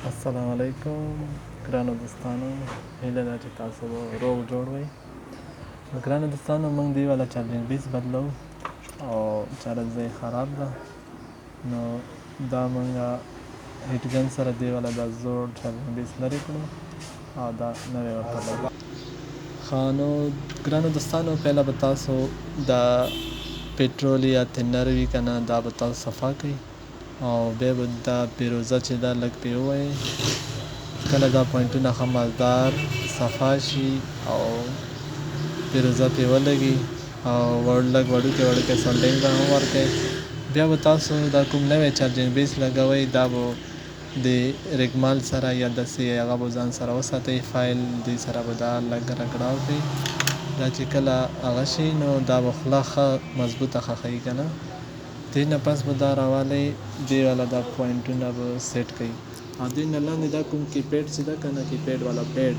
अस्सलामुअलैकुम ګرانو دوستانو، هیله ده چې تاسو به روغ جوړ وئ. ګرانو دوستانو، موږ دې والا چارجنګ بیس بدلو او چارج ځای خراب ده، نو دا موږ هیټ ګن سره دې والا دا زوړ چارجنګ بیس لرې کړو او دا نوی ورته لګو. ښه نو ګرانو دوستانو، پهله به تاسو دا پټرول یا تنر وي که نه، دا به تاسو صفا کړئ او بیا به دا پیروزه چې دا لږ پرې ووهئ. کله دا پوینټونه ښه مالدار صفا شي او پیروزه پرې ولګي او لږ وړوکی سولډرینګ به هم ورکړئ، بیا به تاسو دا کوم نوی چارجنګ بیس لګوئ، دا به د رګمال سره یا داسې هغه به ځان سره وساتئ، فایل دې سره به دا لږ رګړاو کړئ. دا چې کله هغه شي نو دا به خوله ښه مضبوطه ښخوي که نه. دې نه پس به دا راوالی دې والا دا پوینټونه به سیټ کړئ او دې نه لاندې دا کوم کیپیډ چې ده که نه، کیپیډ والا پیډ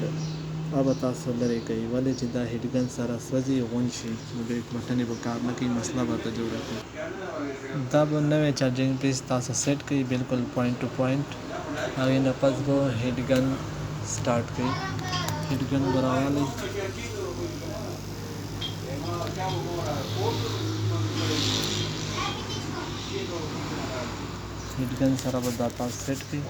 هغه به تاسو لرې کوئ، ولې چې دا هیټ ګن سره سوځي، غونډ شي، نو بیک بټنې به کار نه کوي، مسله به ورته جوړه کړي. دا به نوی چارجنګ بیس تاسو سیټ کړئ بالکل پوینټ ټو پوینټ. هغې نه پس به هیټ ګن سټارټ کړئ، هیټ ګن به راوالی هیټ ګن سره به دا تاسو سیټ کړئ.